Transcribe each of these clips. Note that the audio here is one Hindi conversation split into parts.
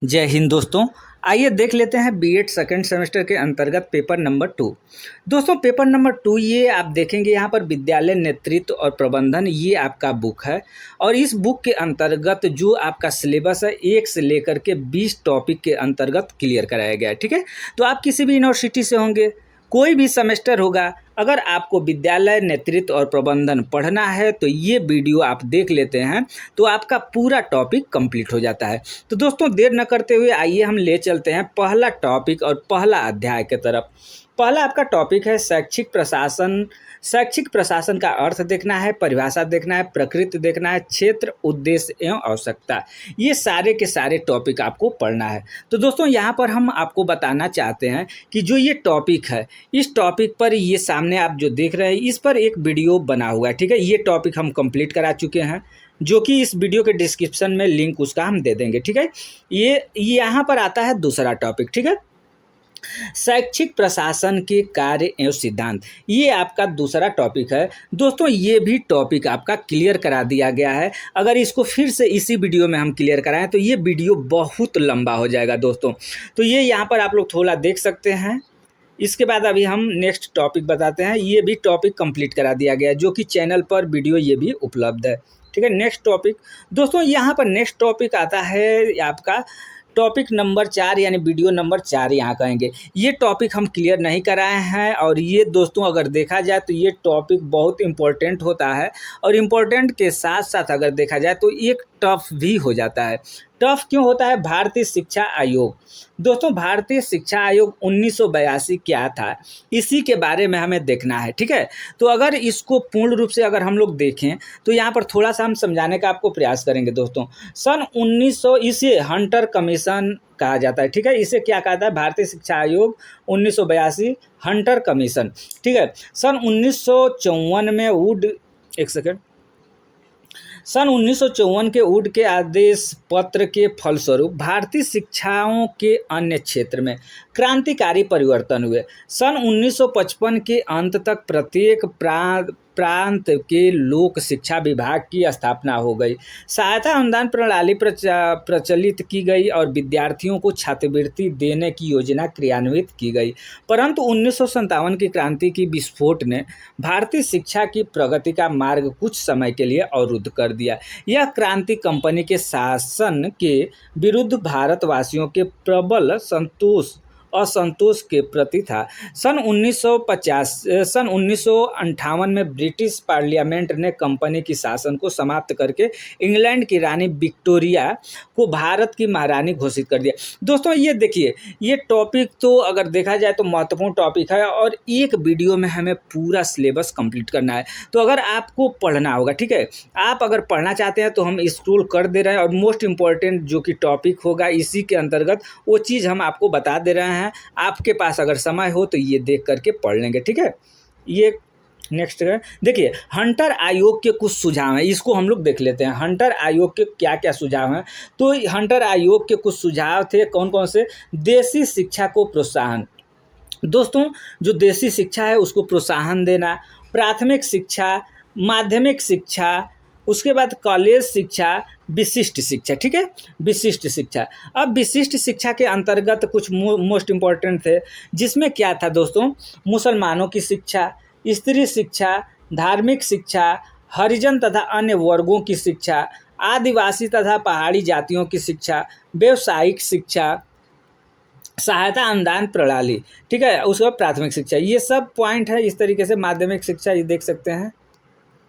जय हिंद दोस्तों। आइए देख लेते हैं बीएड सेकंड सेमेस्टर के अंतर्गत पेपर नंबर 2। दोस्तों पेपर नंबर 2 ये आप देखेंगे यहाँ पर विद्यालय नेतृत्व और प्रबंधन, ये आपका बुक है। और इस बुक के अंतर्गत जो आपका सिलेबस है 1 से लेकर के 20 टॉपिक के अंतर्गत क्लियर कराया गया है। ठीक है, तो आप किसी भी यूनिवर्सिटी से होंगे, कोई भी सेमेस्टर होगा, अगर आपको विद्यालय नेतृत्व और प्रबंधन पढ़ना है तो ये वीडियो आप देख लेते हैं तो आपका पूरा टॉपिक कंप्लीट हो जाता है। तो दोस्तों देर न करते हुए आइए हम ले चलते हैं पहला टॉपिक और पहला अध्याय के तरफ। पहला आपका टॉपिक है शैक्षिक प्रशासन। शैक्षिक प्रशासन का अर्थ देखना है, परिभाषा देखना है, प्रकृति देखना है, क्षेत्र, उद्देश्य एवं आवश्यकता, ये सारे के सारे टॉपिक आपको पढ़ना है। तो दोस्तों यहाँ पर हम आपको बताना चाहते हैं कि जो ये टॉपिक है, इस टॉपिक पर ये सामने आप जो देख रहे हैं इस पर एक वीडियो बना हुआ है। ठीक है, ये टॉपिक हम कंप्लीट करा चुके हैं, जो कि इस वीडियो के डिस्क्रिप्शन में लिंक उसका हम दे देंगे। ठीक है, ये यहाँ पर आता है दूसरा टॉपिक। ठीक है, शैक्षिक प्रशासन के कार्य एवं सिद्धांत, ये आपका दूसरा टॉपिक है। दोस्तों ये भी टॉपिक आपका क्लियर करा दिया गया है। अगर इसको फिर से इसी वीडियो में हम क्लियर कराएं तो ये वीडियो बहुत लंबा हो जाएगा दोस्तों। तो ये यहाँ पर आप लोग थोड़ा देख सकते हैं। इसके बाद अभी हम नेक्स्ट टॉपिक बताते हैं। ये भी टॉपिक कंप्लीट करा दिया गया है, जो कि चैनल पर वीडियो ये भी उपलब्ध है। ठीक है, नेक्स्ट टॉपिक दोस्तों, यहाँ पर नेक्स्ट टॉपिक आता है आपका टॉपिक नंबर 4, यानी वीडियो नंबर 4 यहाँ कहेंगे। ये टॉपिक हम क्लियर नहीं कराए हैं और ये दोस्तों अगर देखा जाए तो ये टॉपिक बहुत इम्पोर्टेंट होता है और इम्पोर्टेंट के साथ साथ अगर देखा जाए तो एक टफ भी हो जाता है। टफ क्यों होता है? भारतीय शिक्षा आयोग। दोस्तों भारतीय शिक्षा आयोग 1982 क्या था, इसी के बारे में हमें देखना है। ठीक है, तो अगर इसको पूर्ण रूप से अगर हम लोग देखें तो यहाँ पर थोड़ा सा हम समझाने का आपको प्रयास करेंगे दोस्तों। सन 1900, इसे हंटर कमीशन कहा जाता है। ठीक है, इसे क्या कहता है? भारतीय शिक्षा आयोग 1982 हंटर कमीशन। ठीक है, सन 1954 में सन 1954 के वुड के आदेश पत्र के फलस्वरूप भारतीय शिक्षाओं के अन्य क्षेत्र में क्रांतिकारी परिवर्तन हुए। सन 1955 के अंत तक प्रत्येक प्रांत के लोक शिक्षा विभाग की स्थापना हो गई। सहायता अनुदान प्रणाली प्रचलित की गई और विद्यार्थियों को छात्रवृत्ति देने की योजना क्रियान्वित की गई। परंतु 1957 की क्रांति की विस्फोट ने भारतीय शिक्षा की प्रगति का मार्ग कुछ समय के लिए अवरुद्ध कर दिया। यह क्रांति कंपनी के शासन के विरुद्ध भारतवासियों के प्रबल असंतोष के प्रति था। सन 1958 में ब्रिटिश पार्लियामेंट ने कंपनी की शासन को समाप्त करके इंग्लैंड की रानी विक्टोरिया को भारत की महारानी घोषित कर दिया। दोस्तों ये देखिए, ये टॉपिक तो अगर देखा जाए तो महत्वपूर्ण टॉपिक है और एक वीडियो में हमें पूरा सिलेबस कंप्लीट करना है। तो अगर आपको पढ़ना होगा, ठीक है, आप अगर पढ़ना चाहते हैं तो हम स्क्रॉल कर दे रहे हैं और मोस्ट इम्पॉर्टेंट जो कि टॉपिक होगा इसी के अंतर्गत वो चीज़ हम आपको बता दे रहे हैं। आपके पास अगर समय हो तो ये देख करके पढ़ लेंगे। ठीक है, ये नेक्स्ट है, देखिए हंटर आयोग के कुछ सुझाव हैं, इसको हम लोग देख लेते हैं। हंटर आयोग के क्या क्या सुझाव हैं? तो हंटर आयोग के कुछ सुझाव थे, कौन कौन से? देसी शिक्षा को प्रोत्साहन। दोस्तों जो देसी शिक्षा है उसको प्रोत्साहन देना, प्राथमिक शिक्षा, माध्यमिक शिक्षा, उसके बाद कॉलेज शिक्षा, विशिष्ट शिक्षा। ठीक है, विशिष्ट शिक्षा। अब विशिष्ट शिक्षा के अंतर्गत कुछ मोस्ट इम्पॉर्टेंट थे, जिसमें क्या था दोस्तों? मुसलमानों की शिक्षा, स्त्री शिक्षा, धार्मिक शिक्षा, हरिजन तथा अन्य वर्गों की शिक्षा, आदिवासी तथा पहाड़ी जातियों की शिक्षा, व्यावसायिक शिक्षा, सहायता अनुदान प्रणाली। ठीक है, उसके बाद प्राथमिक शिक्षा। ये सब पॉइंट है। इस तरीके से माध्यमिक शिक्षा ये देख सकते हैं।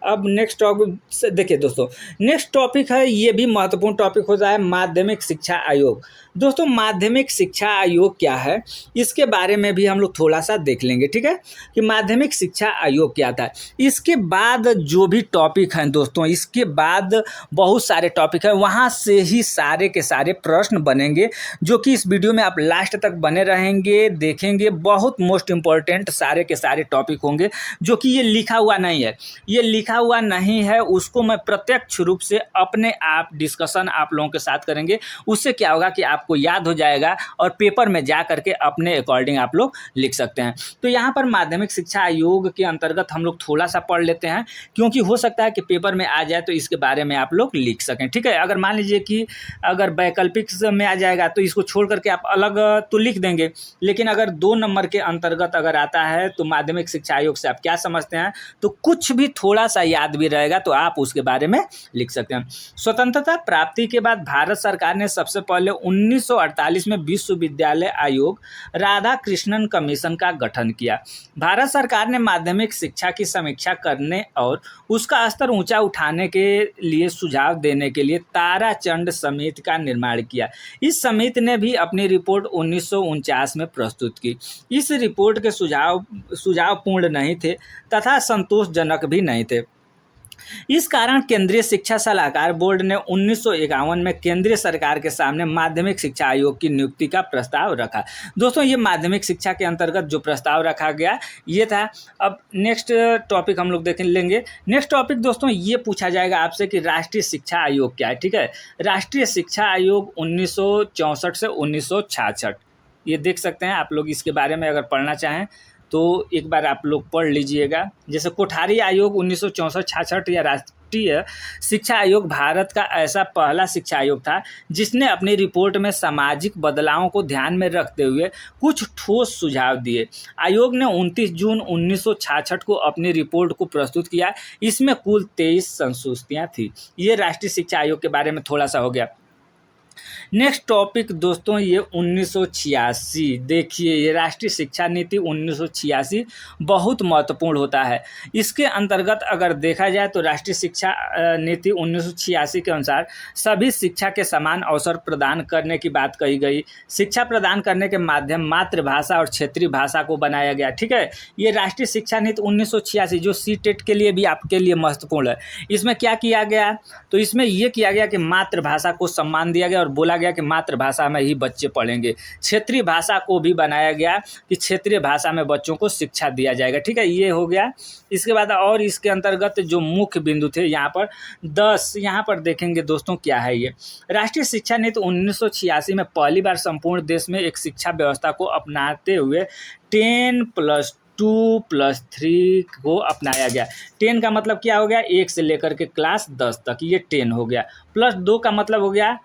अब नेक्स्ट टॉपिक देखिए दोस्तों, नेक्स्ट टॉपिक है, ये भी महत्वपूर्ण टॉपिक होता है, माध्यमिक शिक्षा आयोग। दोस्तों माध्यमिक शिक्षा आयोग क्या है, इसके बारे में भी हम लोग थोड़ा सा देख लेंगे। ठीक है, कि माध्यमिक शिक्षा आयोग क्या था। इसके बाद जो भी टॉपिक हैं दोस्तों, इसके बाद बहुत सारे टॉपिक हैं, वहाँ से ही सारे के सारे प्रश्न बनेंगे, जो कि इस वीडियो में आप लास्ट तक बने रहेंगे, देखेंगे। बहुत मोस्ट इम्पॉर्टेंट सारे के सारे टॉपिक होंगे, जो कि ये लिखा हुआ नहीं है। ये लिखा लिखा हुआ नहीं है उसको मैं प्रत्यक्ष रूप से अपने आप डिस्कशन आप लोगों के साथ करेंगे। उससे क्या होगा कि आपको याद हो जाएगा और पेपर में जा करके अपने अकॉर्डिंग आप लोग लिख सकते हैं। तो यहाँ पर माध्यमिक शिक्षा आयोग के अंतर्गत हम लोग थोड़ा सा पढ़ लेते हैं, क्योंकि हो सकता है कि पेपर में आ जाए तो इसके बारे में आप लोग लिख सकें। ठीक है, अगर मान लीजिए कि अगर वैकल्पिक में आ जाएगा तो इसको छोड़ करके आप अलग तो लिख देंगे, लेकिन अगर 2 नंबर के अंतर्गत अगर आता है तो माध्यमिक शिक्षा आयोग से आप क्या समझते हैं, तो कुछ भी थोड़ा सा याद भी रहेगा तो आप उसके बारे में लिख सकते हैं। स्वतंत्रता प्राप्ति के बाद भारत सरकार ने सबसे पहले 1948 में विश्वविद्यालय आयोग राधा कृष्णन कमीशन का गठन किया। भारत सरकार ने माध्यमिक शिक्षा की समीक्षा करने और उसका स्तर ऊंचा उठाने के लिए सुझाव देने के लिए ताराचंद समिति का निर्माण किया। इस समिति ने भी अपनी रिपोर्ट 1949 में प्रस्तुत की। इस रिपोर्ट के सुझाव पूर्ण नहीं थे तथा संतोषजनक भी नहीं थे। इस कारण केंद्रीय शिक्षा सलाहकार बोर्ड ने 1951 में केंद्रीय सरकार के सामने माध्यमिक शिक्षा आयोग की नियुक्ति का प्रस्ताव रखा। दोस्तों, ये माध्यमिक शिक्षा के अंतर्गत जो प्रस्ताव रखा गया ये था। अब नेक्स्ट टॉपिक हम लोग देख लेंगे। नेक्स्ट टॉपिक दोस्तों ये पूछा जाएगा आपसे कि राष्ट्रीय शिक्षा आयोग क्या है। ठीक है, राष्ट्रीय शिक्षा आयोग 1964 से 1966, ये देख सकते हैं आप लोग। इसके बारे में अगर पढ़ना चाहें तो एक बार आप लोग पढ़ लीजिएगा। जैसे कोठारी आयोग 1964-66 या राष्ट्रीय शिक्षा आयोग भारत का ऐसा पहला शिक्षा आयोग था जिसने अपनी रिपोर्ट में सामाजिक बदलावों को ध्यान में रखते हुए कुछ ठोस सुझाव दिए। आयोग ने 29 जून 1966 को अपनी रिपोर्ट को प्रस्तुत किया। इसमें कुल 23 संशोधनियाँ थी। ये राष्ट्रीय शिक्षा आयोग के बारे में थोड़ा सा हो गया। नेक्स्ट टॉपिक दोस्तों ये 1986, देखिए ये राष्ट्रीय शिक्षा नीति 1986 बहुत महत्वपूर्ण होता है। इसके अंतर्गत अगर देखा जाए तो राष्ट्रीय शिक्षा नीति 1986 के अनुसार सभी शिक्षा के समान अवसर प्रदान करने की बात कही गई। शिक्षा प्रदान करने के माध्यम मातृभाषा और क्षेत्रीय भाषा को बनाया गया। ठीक है, ये राष्ट्रीय शिक्षा नीति 1986 जो सीटेट के लिए भी आपके लिए महत्वपूर्ण है। इसमें क्या किया गया, तो इसमें ये किया गया कि मातृभाषा को सम्मान दिया गया और बोला गया कि मातृभाषा में ही बच्चे पढ़ेंगे। क्षेत्रीय भाषा को भी बनाया गया कि क्षेत्रीय भाषा में बच्चों को शिक्षा दिया जाएगा। ठीक है, ये हो गया। इसके बाद और इसके अंतर्गत जो मुख्य बिंदु थे यहाँ पर 10, यहाँ पर देखेंगे दोस्तों क्या है ये। राष्ट्रीय शिक्षा नीति 1986 में पहली बार संपूर्ण देश में एक शिक्षा व्यवस्था को अपनाते हुए 10+2+3 को अपनाया गया। 10 का मतलब क्या हो गया, 1 से लेकर के क्लास 10 तक, ये 10 हो गया। +2 का मतलब हो गया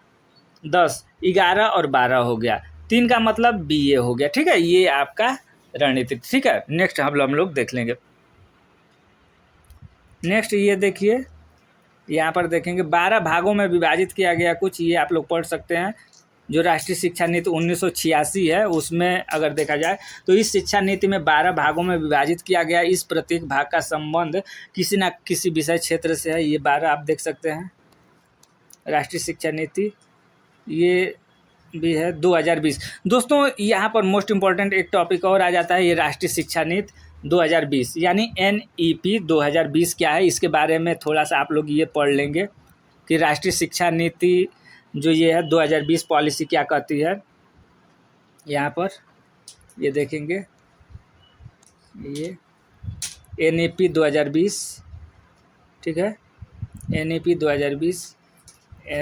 10, 11 और 12 हो गया। 3 का मतलब BA हो गया। ठीक है, ये आपका रणनीति। ठीक है, नेक्स्ट हम लोग देख लेंगे। नेक्स्ट ये देखिए, यहाँ पर देखेंगे 12 भागों में विभाजित किया गया कुछ, ये आप लोग पढ़ सकते हैं। जो राष्ट्रीय शिक्षा नीति 1986 है उसमें अगर देखा जाए तो इस शिक्षा नीति में 12 भागों में विभाजित किया गया। इस प्रत्येक भाग का संबंध किसी न किसी विषय क्षेत्र से है। ये 12 आप देख सकते हैं। राष्ट्रीय शिक्षा नीति ये भी है 2020। दोस्तों यहाँ पर मोस्ट इम्पॉर्टेंट एक टॉपिक और आ जाता है, ये राष्ट्रीय शिक्षा नीति 2020 यानी NEP 2020 क्या है, इसके बारे में थोड़ा सा आप लोग ये पढ़ लेंगे कि राष्ट्रीय शिक्षा नीति जो ये है 2020 पॉलिसी क्या कहती है। यहाँ पर ये देखेंगे, ये NEP 2020, ठीक है, NEP 2020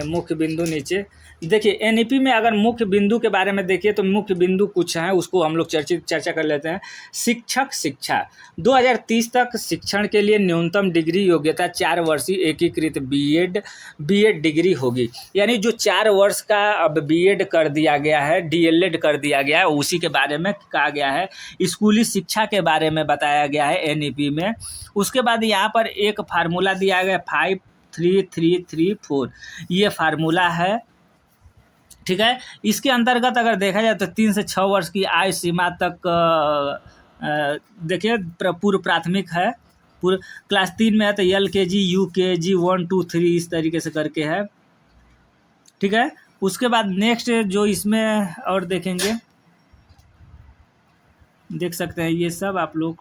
मुख्य बिंदु नीचे देखिए। NEP में अगर मुख्य बिंदु के बारे में देखिए तो मुख्य बिंदु कुछ हैं, उसको हम लोग चर्चा कर लेते हैं। शिक्षक शिक्षा 2030 तक शिक्षण के लिए न्यूनतम डिग्री योग्यता 4 वर्षीय एकीकृत बीएड डिग्री होगी। यानी जो 4 वर्ष का अब बीएड कर दिया गया है, DLED कर दिया गया है, उसी के बारे में कहा गया है। स्कूली शिक्षा के बारे में बताया गया है NEP में। उसके बाद यहाँ पर एक फार्मूला दिया गया 5-3-3-3-4, ये फार्मूला है। ठीक है, इसके अंतर्गत अगर देखा जाए तो 3 से 6 वर्ष की आयु सीमा तक देखिए पूर्व प्राथमिक है, पूर्व क्लास 3 में है तो LKG UKG 1 2 3 इस तरीके से करके है। ठीक है, उसके बाद नेक्स्ट जो इसमें और देखेंगे, देख सकते हैं ये सब आप लोग।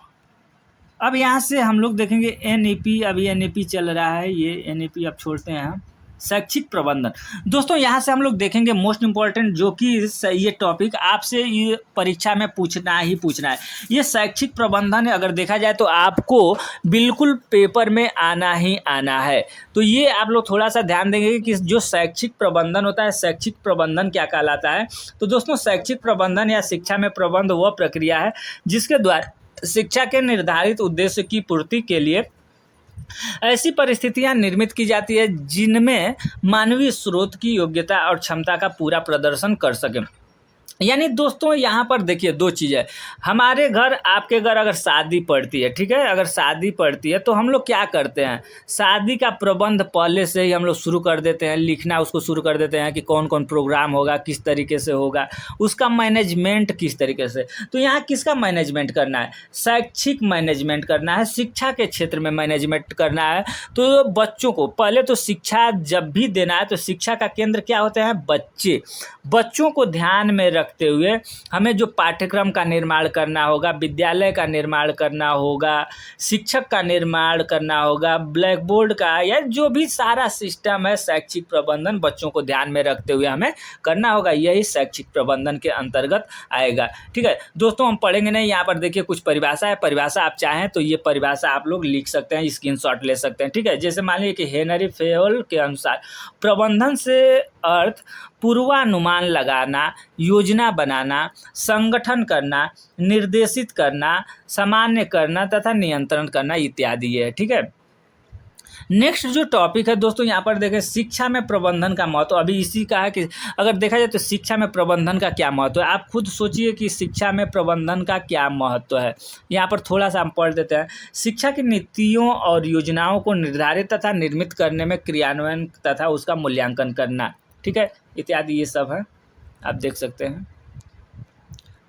अब यहाँ से हम लोग देखेंगे NEP, अभी NEP चल रहा है, ये NEP अब छोड़ते हैं हम। शैक्षिक प्रबंधन। दोस्तों यहाँ से हम लोग देखेंगे मोस्ट इम्पॉर्टेंट, जो कि ये टॉपिक आपसे ये परीक्षा में पूछना ही पूछना है। ये शैक्षिक प्रबंधन अगर देखा जाए तो आपको बिल्कुल पेपर में आना ही आना है। तो ये आप लोग थोड़ा सा ध्यान देंगे कि जो शैक्षिक प्रबंधन होता है, शैक्षिक प्रबंधन क्या कहलाता है। तो दोस्तों शैक्षिक प्रबंधन या शिक्षा में प्रबंध वह प्रक्रिया है जिसके द्वारा शिक्षा के निर्धारित उद्देश्य की पूर्ति के लिए ऐसी परिस्थितियां निर्मित की जाती है जिनमें मानवीय स्रोत की योग्यता और क्षमता का पूरा प्रदर्शन कर सके। यानी दोस्तों यहाँ पर देखिए दो चीज़ें, हमारे घर आपके घर अगर शादी पड़ती है, ठीक है, अगर शादी पड़ती है तो हम लोग क्या करते हैं, शादी का प्रबंध पहले से ही हम लोग शुरू कर देते हैं, लिखना उसको शुरू कर देते हैं कि कौन कौन प्रोग्राम होगा, किस तरीके से होगा, उसका मैनेजमेंट किस तरीके से। तो यहाँ किसका मैनेजमेंट करना है, शैक्षिक मैनेजमेंट करना है, शिक्षा के क्षेत्र में मैनेजमेंट करना है। तो बच्चों को पहले तो शिक्षा जब भी देना है तो शिक्षा का केंद्र क्या होते हैं, बच्चे। बच्चों को ध्यान में रखते हुए हमें जो पाठ्यक्रम का निर्माण करना होगा, विद्यालय का निर्माण करना होगा, शिक्षक का निर्माण करना होगा, ब्लैक बोर्ड का, या जो भी सारा सिस्टम है शैक्षिक प्रबंधन बच्चों को ध्यान में रखते हुए हमें करना होगा। यही शैक्षिक प्रबंधन के अंतर्गत आएगा। ठीक है दोस्तों, हम पढ़ेंगे नहीं, यहाँ पर देखिए कुछ परिभाषा है, परिभाषा आप चाहें तो ये परिभाषा आप लोग लिख सकते हैं, स्क्रीनशॉट ले सकते हैं। ठीक है, जैसे मान लीजिए कि हेनरी फेयोल के अनुसार प्रबंधन से अर्थ पूर्वानुमान लगाना, योजना बनाना, संगठन करना, निर्देशित करना, सामान्य करना तथा नियंत्रण करना इत्यादि है। ठीक है, नेक्स्ट जो टॉपिक है दोस्तों यहाँ पर देखें, शिक्षा में प्रबंधन का महत्व। अभी इसी का है कि अगर देखा जाए तो शिक्षा में प्रबंधन का क्या महत्व है, आप खुद सोचिए कि शिक्षा में प्रबंधन का क्या महत्व है। यहाँ पर थोड़ा सा हम पढ़ देते हैं। शिक्षा की नीतियों और योजनाओं को निर्धारित तथा निर्मित करने में क्रियान्वयन तथा उसका मूल्यांकन करना, ठीक है, इत्यादि ये सब है, आप देख सकते हैं।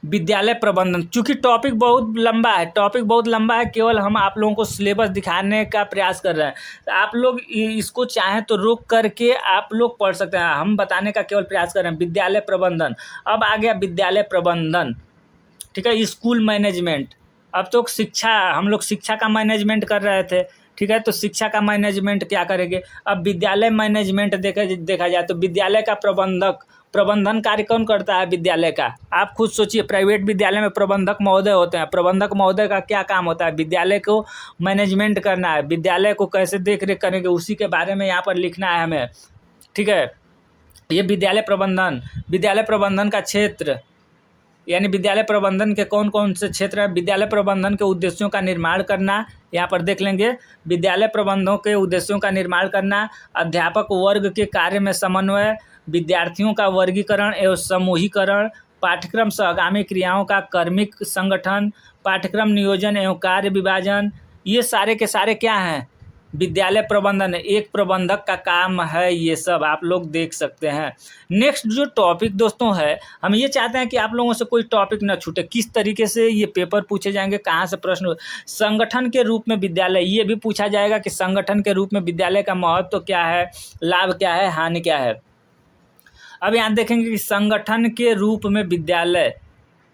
विद्यालय प्रबंधन, चूँकि टॉपिक बहुत लंबा है, केवल हम आप लोगों को सिलेबस दिखाने का प्रयास कर रहे हैं। तो आप लोग इसको चाहें तो रोक करके आप लोग पढ़ सकते हैं, हम बताने का केवल प्रयास कर रहे हैं। विद्यालय प्रबंधन, अब आ गया विद्यालय प्रबंधन, ठीक है, स्कूल मैनेजमेंट। अब तो शिक्षा, हम लोग शिक्षा का मैनेजमेंट कर रहे थे, ठीक है, तो शिक्षा का मैनेजमेंट क्या करेंगे। अब विद्यालय मैनेजमेंट देखा जाए तो विद्यालय का प्रबंधन कार्य कौन करता है, विद्यालय का। आप खुद सोचिए, प्राइवेट विद्यालय में प्रबंधक महोदय होते हैं, प्रबंधक महोदय का क्या काम होता है, विद्यालय को मैनेजमेंट करना है, विद्यालय को कैसे देख रेख करेंगे उसी के बारे में यहाँ पर लिखना है हमें। ठीक है, ये विद्यालय प्रबंधन का क्षेत्र, यानी विद्यालय प्रबंधन के कौन कौन से क्षेत्र हैं। विद्यालय प्रबंधन के उद्देश्यों का निर्माण करना, यहाँ पर देख लेंगे, विद्यालय प्रबंधों के उद्देश्यों का निर्माण करना, अध्यापक वर्ग के कार्य में समन्वय, विद्यार्थियों का वर्गीकरण एवं समूहीकरण, पाठ्यक्रम सहगामी क्रियाओं का कर्मिक संगठन, पाठ्यक्रम नियोजन एवं कार्य विभाजन, ये सारे के सारे क्या हैं, विद्यालय प्रबंधन। एक प्रबंधक का काम है, ये सब आप लोग देख सकते हैं। नेक्स्ट जो टॉपिक दोस्तों है, हम ये चाहते हैं कि आप लोगों से कोई टॉपिक ना छूटे, किस तरीके से ये पेपर पूछे जाएंगे, कहाँ से प्रश्न। संगठन के रूप में विद्यालय, ये भी पूछा जाएगा कि संगठन के रूप में विद्यालय का महत्व क्या है, लाभ क्या है, हानि क्या है। अब यहाँ देखेंगे कि संगठन के रूप में विद्यालय,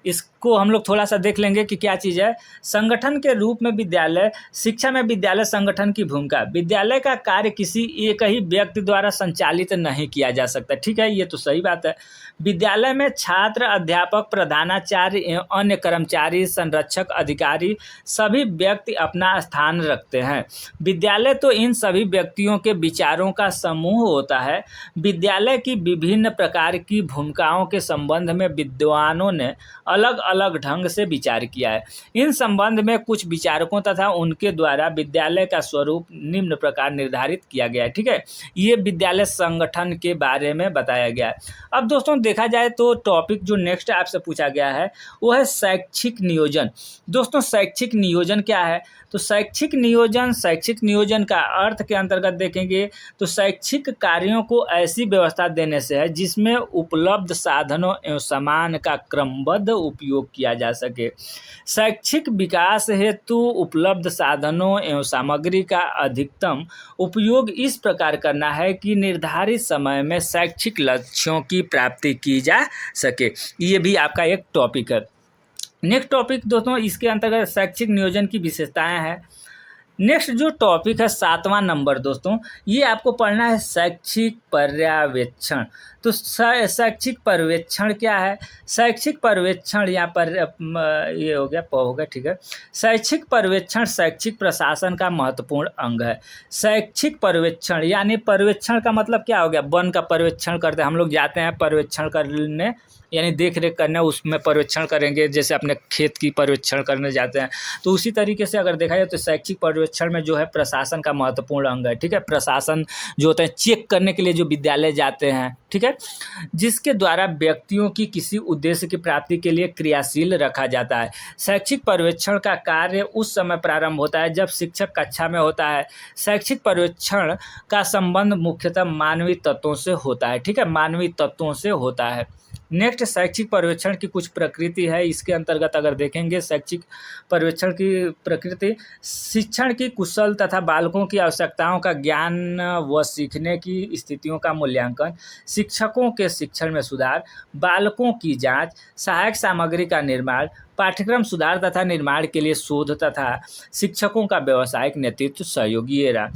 इसको हम लोग थोड़ा सा देख लेंगे कि क्या चीज़ है। संगठन के रूप में विद्यालय, शिक्षा में विद्यालय संगठन की भूमिका। विद्यालय का कार्य किसी एक ही व्यक्ति द्वारा संचालित नहीं किया जा सकता, ठीक है, ये तो सही बात है। विद्यालय में छात्र, अध्यापक, प्रधानाचार्य एवं अन्य कर्मचारी, संरक्षक, अधिकारी सभी व्यक्ति अपना स्थान रखते हैं। विद्यालय तो इन सभी व्यक्तियों के विचारों का समूह होता है। विद्यालय की विभिन्न प्रकार की भूमिकाओं के संबंध में विद्वानों ने अलग अलग ढंग से विचार किया है। इन संबंध में कुछ विचारकों तथा उनके द्वारा विद्यालय का स्वरूप निम्न प्रकार निर्धारित किया गया है। ठीक है, ये विद्यालय संगठन के बारे में बताया गया है। अब दोस्तों देखा जाए तो टॉपिक जो नेक्स्ट आपसे पूछा गया है वो है शैक्षिक नियोजन। दोस्तों शैक्षिक नियोजन क्या है, तो शैक्षिक नियोजन का अर्थ के अंतर्गत देखेंगे तो शैक्षिक कार्यों को ऐसी व्यवस्था देने से है जिसमें उपलब्ध साधनों एवं सामान का क्रमबद्ध उपयोग किया जा सके। शैक्षिक विकास हेतु उपलब्ध साधनों एवं सामग्री का अधिकतम उपयोग इस प्रकार करना है कि निर्धारित समय में शैक्षिक लक्ष्यों की प्राप्ति की जा सके। ये भी आपका एक टॉपिक है। नेक्स्ट टॉपिक दोस्तों इसके अंतर्गत शैक्षिक नियोजन की विशेषताएं हैं। नेक्स्ट जो टॉपिक है 7वां नंबर दोस्तों, ये आपको पढ़ना है शैक्षिक पर्यवेक्षण। तो शैक्षिक पर्यवेक्षण क्या है? शैक्षिक पर्यवेक्षण यहाँ पर ये हो गया हो गया, ठीक है। शैक्षिक पर्यवेक्षण शैक्षिक प्रशासन का महत्वपूर्ण अंग है। शैक्षिक पर्यवेक्षण यानी पर्यवेक्षण का मतलब क्या हो गया? वन का पर्यवेक्षण करते हैं हम लोग, जाते हैं पर्यवेक्षण करने यानी देख रेख करने, उसमें पर्यवेक्षण करेंगे, जैसे अपने खेत की पर्यवेक्षण करने जाते हैं। तो उसी तरीके से अगर देखा जाए तो शैक्षिक पर्यवेक्षण में जो है प्रशासन का महत्वपूर्ण अंग है, ठीक है। प्रशासन जो होता है चेक करने के लिए जो विद्यालय जाते हैं, ठीक है, जिसके द्वारा व्यक्तियों की किसी उद्देश्य की प्राप्ति के लिए क्रियाशील रखा जाता है। शैक्षिक पर्यवेक्षण का कार्य उस समय प्रारंभ होता है जब शिक्षक कक्षा में होता है। शैक्षिक पर्यवेक्षण का संबंध मुख्यतः मानवीय तत्वों से होता है, ठीक है, मानवीय तत्वों से होता है। नेक्स्ट, शैक्षिक पर्यवेक्षण की कुछ प्रकृति है। इसके अंतर्गत अगर देखेंगे शैक्षिक पर्यवेक्षण की प्रकृति, शिक्षण की कुशल तथा बालकों की आवश्यकताओं का ज्ञान व सीखने की स्थितियों का मूल्यांकन, शिक्षकों के शिक्षण में सुधार, बालकों की जांच, सहायक सामग्री का निर्माण, पाठ्यक्रम सुधार तथा निर्माण के लिए शोध तथा शिक्षकों का व्यावसायिक नेतृत्व सहयोग। ये रहा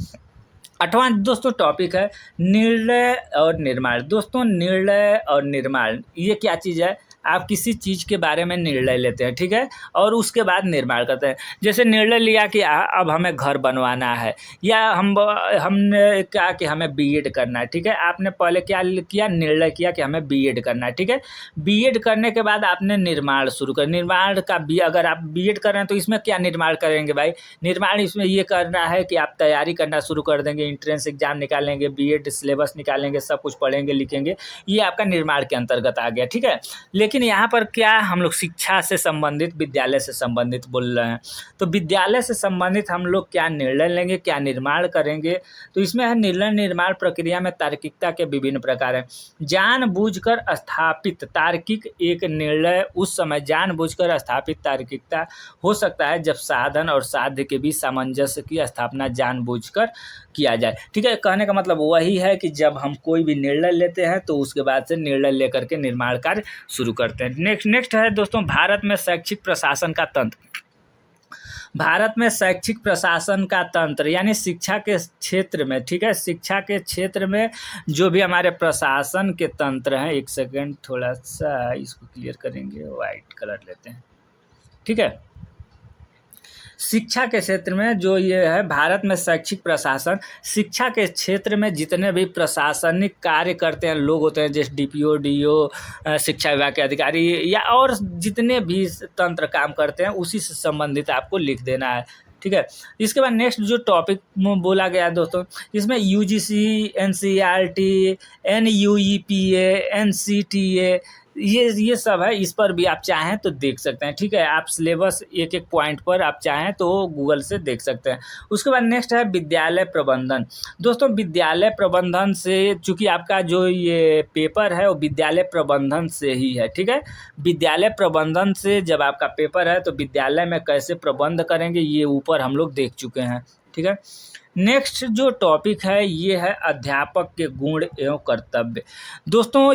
8वां दोस्तों टॉपिक है निर्णय और निर्माण। दोस्तों निर्णय और निर्माण ये क्या चीज़ है? आप किसी चीज़ के बारे में निर्णय लेते हैं, ठीक है, और उसके बाद निर्माण करते हैं। जैसे निर्णय लिया कि अब हमें घर बनवाना है, या हमने कहा कि हमें बीएड करना है, ठीक है। आपने पहले क्या किया? निर्णय किया कि हमें बीएड करना है, ठीक है। बीएड करने के बाद आपने निर्माण शुरू कर, निर्माण का भी अगर आप बीएड कर रहे हैं तो इसमें क्या निर्माण करेंगे भाई? निर्माण इसमें ये करना है कि आप तैयारी करना शुरू कर देंगे, एंट्रेंस एग्जाम निकालेंगे, बीएड सिलेबस निकालेंगे, सब कुछ पढ़ेंगे लिखेंगे, ये आपका निर्माण के अंतर्गत आ गया, ठीक है। लेकिन यहाँ पर क्या हम लोग शिक्षा से संबंधित, विद्यालय से संबंधित बोल रहे हैं, तो विद्यालय से संबंधित हम लोग क्या निर्णय लेंगे, क्या निर्माण करेंगे? तो इसमें है निर्णय निर्माण प्रक्रिया में तार्किकता के विभिन्न प्रकार हैं। जानबूझकर स्थापित तार्किक एक निर्णय उस समय जानबूझकर स्थापित तार्किकता हो सकता है जब साधन और साध्य के बीच सामंजस्य की स्थापना जानबूझकर किया जाए, ठीक है। कहने का मतलब वही है कि जब हम कोई भी निर्णय लेते हैं तो उसके बाद से निर्णय लेकर के निर्माण कार्य शुरू करते हैं। नेक्स्ट है दोस्तों भारत में शैक्षिक प्रशासन का तंत्र। भारत में शैक्षिक प्रशासन का तंत्र यानी शिक्षा के क्षेत्र में, ठीक है, शिक्षा के क्षेत्र में जो भी हमारे प्रशासन के तंत्र हैं, एक सेकेंड थोड़ा सा इसको क्लियर करेंगे, वाइट कलर लेते हैं, ठीक है। शिक्षा के क्षेत्र में जो ये है, भारत में शैक्षिक प्रशासन, शिक्षा के क्षेत्र में जितने भी प्रशासनिक कार्य करते हैं लोग होते हैं, जैसे डीपीओ, डीओ, शिक्षा विभाग के अधिकारी या और जितने भी तंत्र काम करते हैं, उसी से संबंधित आपको लिख देना है, ठीक है। इसके बाद नेक्स्ट जो टॉपिक बोला गया दोस्तों, इसमें यूजीसी, एनसीईआरटी, एनयूईपीए, एनसीटीए ये सब है। इस पर भी आप चाहें तो देख सकते हैं, ठीक है। आप सिलेबस एक एक पॉइंट पर आप चाहें तो गूगल से देख सकते हैं। उसके बाद नेक्स्ट है विद्यालय प्रबंधन। दोस्तों विद्यालय प्रबंधन से, चूँकि आपका जो ये पेपर है वो विद्यालय प्रबंधन से ही है, ठीक है। विद्यालय प्रबंधन से जब आपका पेपर है तो विद्यालय में कैसे प्रबंध करेंगे ये ऊपर हम लोग देख चुके हैं, ठीक है। नेक्स्ट जो टॉपिक है ये है अध्यापक के गुण एवं कर्तव्य। दोस्तों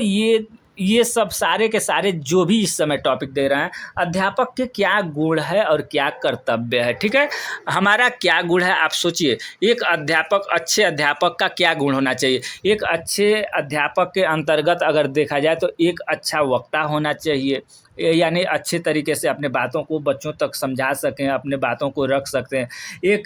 ये सब सारे के सारे जो भी इस समय टॉपिक दे रहे हैं, अध्यापक के क्या गुण है और क्या कर्तव्य है, ठीक है। हमारा क्या गुण है आप सोचिए, एक अध्यापक, अच्छे अध्यापक का क्या गुण होना चाहिए? एक अच्छे अध्यापक के अंतर्गत अगर देखा जाए तो एक अच्छा वक्ता होना चाहिए, यानी अच्छे तरीके से अपने बातों को बच्चों तक समझा सकें, अपने बातों को रख सकते हैं। एक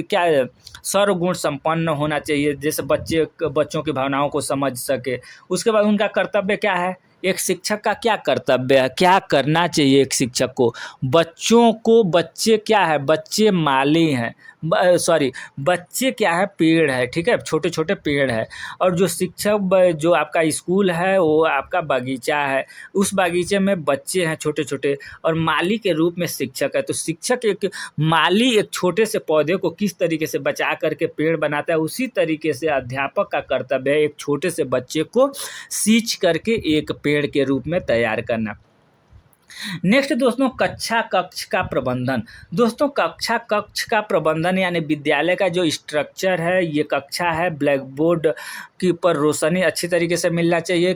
क्या सर्वगुण संपन्न होना चाहिए, जैसे बच्चों की भावनाओं को समझ सके। उसके बाद उनका कर्तव्य क्या है? एक शिक्षक का क्या कर्तव्य है, क्या करना चाहिए एक शिक्षक को? बच्चे क्या है? बच्चे माली हैं, बच्चे क्या है? पेड़ है, ठीक है, छोटे छोटे पेड़ है। और जो शिक्षक, जो आपका स्कूल है वो आपका बगीचा है, उस बगीचे में बच्चे हैं छोटे छोटे, और माली के रूप में शिक्षक है। तो शिक्षक एक माली एक छोटे से पौधे को किस तरीके से बचा करके पेड़ बनाता है, उसी तरीके से अध्यापक का कर्तव्य है एक छोटे से बच्चे को सींच करके एक पेड़ के रूप में तैयार करना। नेक्स्ट दोस्तों कक्ष का प्रबंधन। दोस्तों कक्ष का प्रबंधन यानी विद्यालय का जो स्ट्रक्चर है, ये कक्षा है, ब्लैक बोर्ड की पर रोशनी अच्छी तरीके से मिलना चाहिए,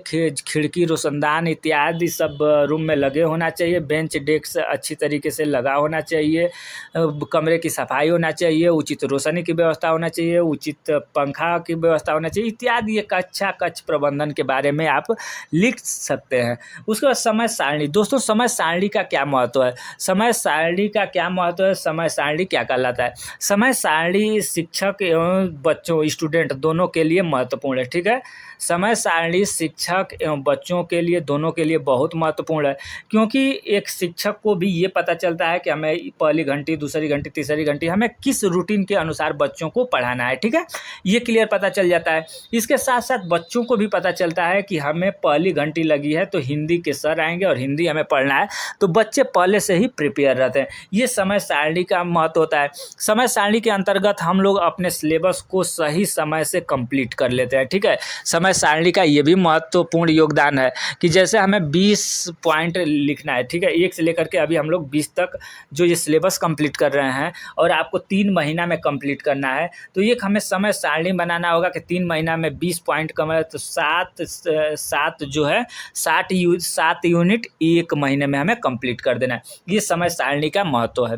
खिड़की रोशनदान इत्यादि सब रूम में लगे होना चाहिए, बेंच डेस्क अच्छी तरीके से लगा होना चाहिए, कमरे की सफाई होना चाहिए, उचित रोशनी की व्यवस्था होना चाहिए, उचित पंखा की व्यवस्था होना चाहिए इत्यादि। एक अच्छा कक्ष प्रबंधन के बारे में आप लिख सकते हैं। उसके बाद समय सारणी। दोस्तों समय सारणी का क्या महत्व है? समय सारणी का क्या महत्व है? समय सारणी क्या कहलाता है? समय सारणी शिक्षक एवं बच्चों स्टूडेंट दोनों के लिए महत्वपूर्ण है। ठीक है, समय सारणी शिक्षक एवं बच्चों के लिए दोनों के लिए बहुत महत्वपूर्ण है, क्योंकि एक शिक्षक को भी ये पता चलता है कि हमें पहली घंटी, दूसरी घंटी, तीसरी घंटी हमें किस रूटीन के अनुसार बच्चों को पढ़ाना है। ठीक है, ये क्लियर पता चल जाता है। इसके साथ साथ बच्चों को भी पता चलता है कि हमें पहली घंटी लगी है तो हिंदी के सर आएंगे और हिंदी हमें पढ़ना है, तो बच्चे पहले से ही प्रिपेयर रहते हैं। ये समय सारणी का महत्व होता है। समय सारणी के अंतर्गत हम लोग अपने सिलेबस को सही समय से कंप्लीट कर लेते हैं। ठीक है, समय सारणी का ये भी महत्वपूर्ण योगदान है कि जैसे हमें 20 पॉइंट लिखना है। ठीक है, 1 से लेकर के अभी हम लोग 20 तक जो ये सिलेबस कंप्लीट कर रहे हैं और आपको 3 महीना में कंप्लीट करना है, तो ये हमें समय सारणी बनाना होगा कि 3 महीना में 20 पॉइंट कम है तो 7 जो है 7 यूनिट 1 महीने में हमें कंप्लीट कर देना है। ये समय सारणी का महत्व है।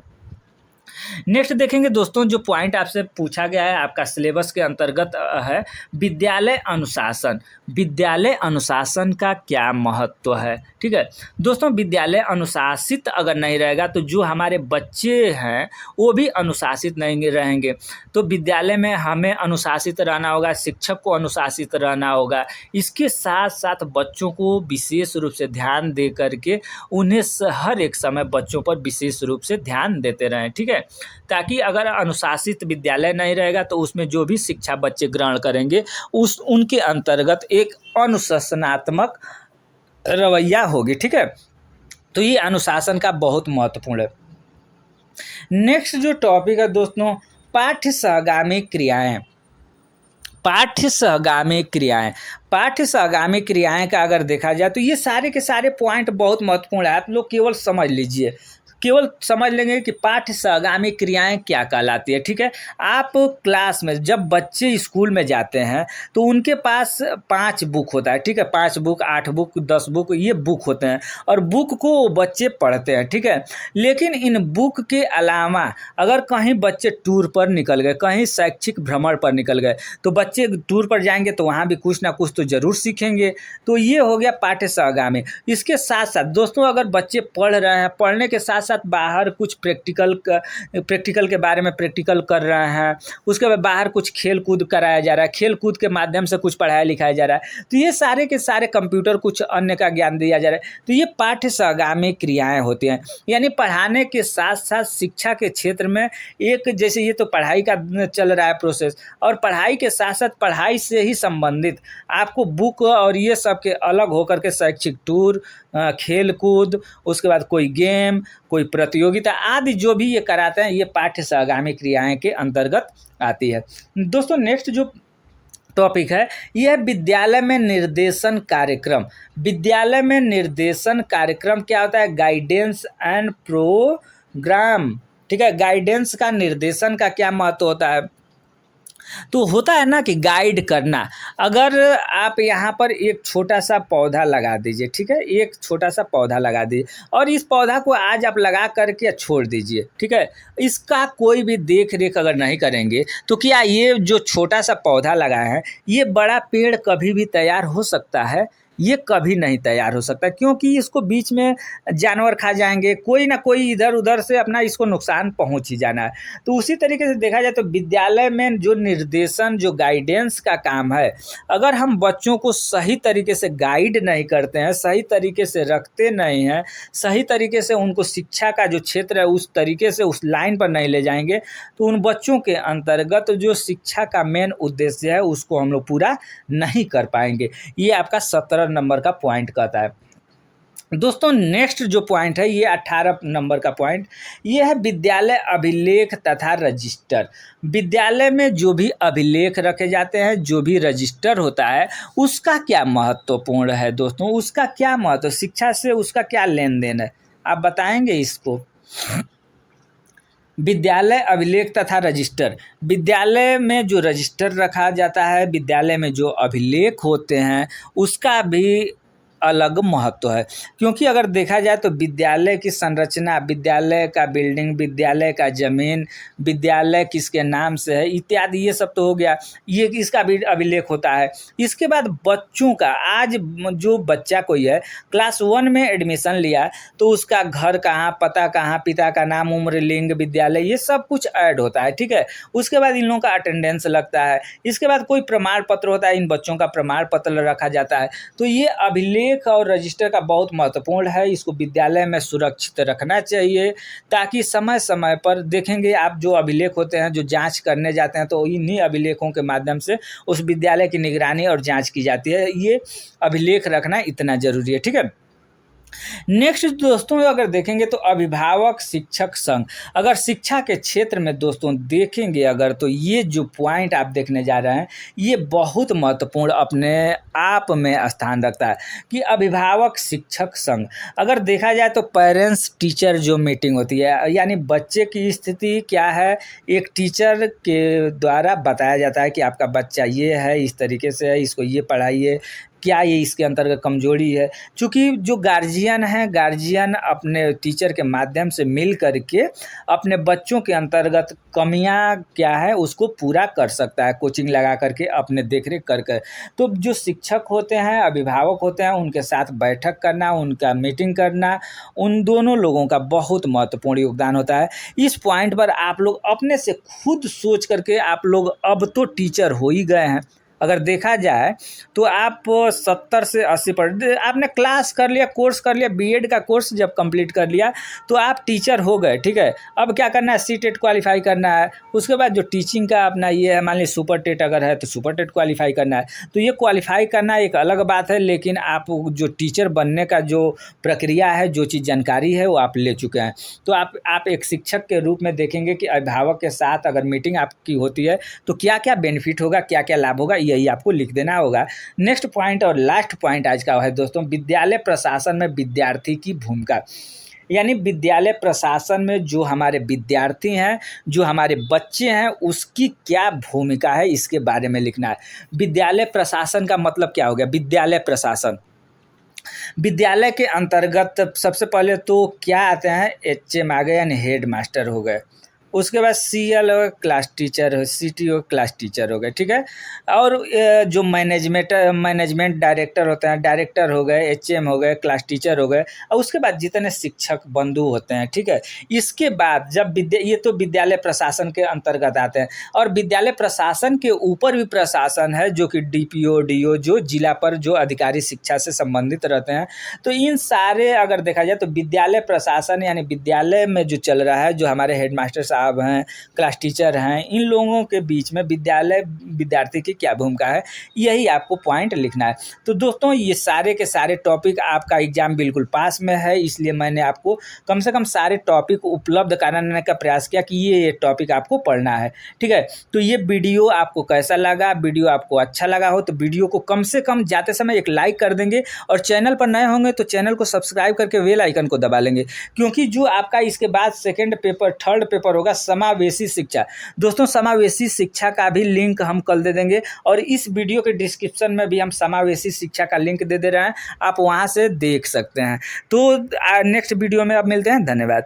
नेक्स्ट देखेंगे दोस्तों, जो पॉइंट आपसे पूछा गया है आपका सिलेबस के अंतर्गत है विद्यालय अनुशासन। विद्यालय अनुशासन का क्या महत्व है? ठीक है दोस्तों, विद्यालय अनुशासित अगर नहीं रहेगा तो जो हमारे बच्चे हैं वो भी अनुशासित नहीं रहेंगे। तो विद्यालय में हमें अनुशासित रहना होगा, शिक्षक को अनुशासित रहना होगा, इसके साथ साथ बच्चों को विशेष रूप से ध्यान दे करके उन्हें हर एक समय बच्चों पर विशेष रूप से ध्यान देते रहें। ठीक है, ताकि अगर अनुशासित विद्यालय नहीं रहेगा तो उसमें जो भी शिक्षा बच्चे ग्रहण करेंगे उनके अंतर्गत एक अनुशासनात्मक रवैया होगी। ठीक है, तो ये अनुशासन का बहुत महत्वपूर्ण है। नेक्स्ट जो टॉपिक है दोस्तों, पाठ्य सहगामी क्रियाएं। पाठ्य सहगामी क्रियाएं। पाठ्य सहगामी क्रियाएं का अगर देखा जाए तो ये सारे के सारे पॉइंट बहुत महत्वपूर्ण है। आप लोग केवल समझ लीजिए, केवल समझ लेंगे कि पाठ्य सहगामी क्रियाएं क्या कहलाती है। ठीक है, आप क्लास में जब बच्चे स्कूल में जाते हैं तो उनके पास 5 बुक होता है। ठीक है, 5 बुक, 8 बुक, 10 बुक, ये बुक होते हैं और बुक को बच्चे पढ़ते हैं। ठीक है, लेकिन इन बुक के अलावा अगर कहीं बच्चे टूर पर निकल गए, कहीं शैक्षिक भ्रमण पर निकल गए, तो बच्चे टूर पर जाएंगे तो वहाँ भी कुछ ना कुछ तो जरूर सीखेंगे। तो ये हो गया पाठ्य सहगामी। इसके साथ साथ दोस्तों अगर बच्चे पढ़ रहे हैं, पढ़ने के साथ बाहर कुछ प्रैक्टिकल के बारे में प्रैक्टिकल कर रहे हैं, उसके बाद बाहर कुछ खेल कूद कराया जा रहा है, खेल कूद के माध्यम से कुछ पढ़ाया लिखाया जा रहा है, तो ये सारे के सारे कंप्यूटर कुछ अन्य का ज्ञान दिया जा रहा है। तो ये पाठ्य सहगामी क्रियाएं होती हैं, यानी पढ़ाने के साथ साथ शिक्षा के क्षेत्र में एक, जैसे ये तो पढ़ाई का चल रहा है प्रोसेस, और पढ़ाई के साथ साथ पढ़ाई से ही संबंधित आपको बुक और ये सब के अलग होकर के शैक्षिक टूर, खेल कूद, उसके बाद कोई गेम, कोई प्रतियोगिता आदि जो भी ये कराते हैं, ये पाठ्य सहगामी क्रियाएं के अंतर्गत आती है। दोस्तों नेक्स्ट जो टॉपिक है यह विद्यालय में निर्देशन कार्यक्रम। विद्यालय में निर्देशन कार्यक्रम क्या होता है? Guidance and program. ठीक है, गाइडेंस का, निर्देशन का क्या महत्व होता है? तो होता है ना कि गाइड करना। अगर आप यहाँ पर एक छोटा सा पौधा लगा दीजिए, ठीक है, एक छोटा सा पौधा लगा दीजिए और इस पौधा को आज आप लगा करके छोड़ दीजिए। ठीक है, इसका कोई भी देख रेख अगर नहीं करेंगे तो क्या ये जो छोटा सा पौधा लगाए हैं ये बड़ा पेड़ कभी भी तैयार हो सकता है? ये कभी नहीं तैयार हो सकता, क्योंकि इसको बीच में जानवर खा जाएंगे, कोई ना कोई इधर उधर से अपना इसको नुकसान पहुंच ही जाना है। तो उसी तरीके से देखा जाए तो विद्यालय में जो निर्देशन, जो गाइडेंस का काम है, अगर हम बच्चों को सही तरीके से गाइड नहीं करते हैं, सही तरीके से रखते नहीं हैं, सही तरीके से उनको शिक्षा का जो क्षेत्र है उस तरीके से उस लाइन पर नहीं ले जाएंगे, तो उन बच्चों के अंतर्गत जो शिक्षा का मेन उद्देश्य है उसको हम लोग पूरा नहीं कर पाएंगे। ये आपका 17 नंबर का पॉइंट कहता है। दोस्तों नेक्स्ट जो पॉइंट है ये 18 नंबर का पॉइंट, ये है विद्यालय अभिलेख तथा रजिस्टर। विद्यालय में जो भी अभिलेख रखे जाते हैं, जो भी रजिस्टर होता है, उसका क्या महत्वपूर्ण है दोस्तों? उसका क्या महत्व, शिक्षा से उसका क्या लेन देन है, आप बताएंगे इसको? विद्यालय अभिलेख तथा रजिस्टर। विद्यालय में जो रजिस्टर रखा जाता है, विद्यालय में जो अभिलेख होते हैं, उसका भी अलग महत्व है। क्योंकि अगर देखा जाए तो विद्यालय की संरचना, विद्यालय का बिल्डिंग, विद्यालय का ज़मीन, विद्यालय किसके नाम से है इत्यादि, ये सब तो हो गया, ये इसका भी अभिलेख होता है। इसके बाद बच्चों का, आज जो बच्चा कोई है क्लास 1 में एडमिशन लिया तो उसका घर कहाँ, पता कहाँ, पिता का नाम, उम्र, लिंग, विद्यालय, ये सब कुछ ऐड होता है, ठीक है। उसके बाद इन लोगों का अटेंडेंस लगता है। इसके बाद कोई प्रमाण पत्र होता है, इन बच्चों का प्रमाण पत्र रखा जाता है। तो ये अभिलेख और रजिस्टर का बहुत महत्वपूर्ण है। इसको विद्यालय में सुरक्षित रखना चाहिए, ताकि समय समय पर देखेंगे आप, जो अभिलेख होते हैं, जो जांच करने जाते हैं, तो इन्हीं अभिलेखों के माध्यम से उस विद्यालय की निगरानी और जांच की जाती है। ये अभिलेख रखना इतना ज़रूरी है, ठीक है। नेक्स्ट दोस्तों अगर देखेंगे तो अभिभावक शिक्षक संघ। अगर शिक्षा के क्षेत्र में दोस्तों देखेंगे अगर, तो ये जो पॉइंट आप देखने जा रहे हैं, ये बहुत महत्वपूर्ण अपने आप में स्थान रखता है कि अभिभावक शिक्षक संघ। अगर देखा जाए तो पेरेंट्स टीचर जो मीटिंग होती है, यानी बच्चे की स्थिति क्या है, एक टीचर के द्वारा बताया जाता है कि आपका बच्चा ये है, इस तरीके से है, इसको ये पढ़ाइए, क्या ये इसके अंतर्गत कमजोरी है। चूँकि जो गार्जियन हैं, गार्जियन अपने टीचर के माध्यम से मिल कर के अपने बच्चों के अंतर्गत कमियां क्या है उसको पूरा कर सकता है, कोचिंग लगा करके अपने देखरेख कर कर। तो जो शिक्षक होते हैं, अभिभावक होते हैं, उनके साथ बैठक करना, उनका मीटिंग करना, उन दोनों लोगों का बहुत महत्वपूर्ण योगदान होता है। इस पॉइंट पर आप लोग अपने से खुद सोच करके, आप लोग अब तो टीचर हो ही गए हैं। अगर देखा जाए तो आप 70 से 80% आपने क्लास कर लिया, कोर्स कर लिया, बीएड का कोर्स जब कंप्लीट कर लिया तो आप टीचर हो गए, ठीक है। अब क्या करना है, सीटेट क्वालिफाई करना है। उसके बाद जो टीचिंग का अपना ये है, मान लीजिए सुपर टेट अगर है तो सुपर टेट क्वालिफाई करना है। तो ये क्वालिफाई करना एक अलग बात है, लेकिन आप जो टीचर बनने का जो प्रक्रिया है, जो चीज़ जानकारी है, वो आप ले चुके हैं। तो आप एक शिक्षक के रूप में देखेंगे कि अभिभावक के साथ अगर मीटिंग आपकी होती है तो क्या क्या बेनिफिट होगा, क्या क्या लाभ होगा, यही आपको लिख देना होगा। नेक्स्ट पॉइंट और लास्ट पॉइंट आज का है दोस्तों, विद्यालय प्रशासन में विद्यार्थी की भूमिका। यानी विद्यालय प्रशासन में जो हमारे विद्यार्थी हैं, जो हमारे बच्चे हैं, उसकी क्या भूमिका है, इसके बारे में लिखना है। विद्यालय प्रशासन का मतलब क्या हो गया, विद्यालय प्रशासन, विद्यालय के अंतर्गत सबसे पहले तो क्या आते हैं, एचएम आ गए यानी हेड मास्टर हो गए। उसके बाद सीएल हो गए, class teacher, CTO class teacher हो गए, ठीक है। और जो मैनेजमेंट डायरेक्टर होते हैं, डायरेक्टर हो गए, एचएम हो गए, क्लास टीचर हो गए, और उसके बाद जितने शिक्षक बंधु होते हैं, ठीक है। इसके बाद जब ये तो विद्यालय प्रशासन के अंतर्गत आते हैं। और विद्यालय प्रशासन के ऊपर भी प्रशासन है, जो कि डीपीओ, डीओ, जो जिला पर जो अधिकारी शिक्षा से संबंधित रहते हैं। तो इन सारे अगर देखा जाए तो विद्यालय प्रशासन यानी विद्यालय में जो चल रहा है, जो हमारे हेडमास्टर साहब हैं, क्लास टीचर हैं, इन लोगों के बीच में विद्यालय विद्यार्थी की क्या भूमिका है, यही आपको पॉइंट लिखना है। तो दोस्तों ये सारे के सारे टॉपिक, आपका एग्जाम बिल्कुल पास में है, इसलिए मैंने आपको कम से कम सारे टॉपिक उपलब्ध कराने का प्रयास किया कि ये टॉपिक आपको पढ़ना है, ठीक है। तो ये वीडियो आपको कैसा लगा, वीडियो आपको अच्छा लगा हो तो वीडियो को कम से कम जाते समय एक लाइक कर देंगे, और चैनल पर नए होंगे तो चैनल को सब्सक्राइब करके बेल आइकन को दबा लेंगे, क्योंकि जो आपका इसके बाद सेकेंड पेपर, थर्ड पेपर होगा समावेशी शिक्षा। दोस्तों समावेशी शिक्षा का भी लिंक हम कल दे देंगे, और इस वीडियो के डिस्क्रिप्शन में भी हम समावेशी शिक्षा का लिंक दे रहे हैं, आप वहां से देख सकते हैं। तो नेक्स्ट वीडियो में अब मिलते हैं, धन्यवाद।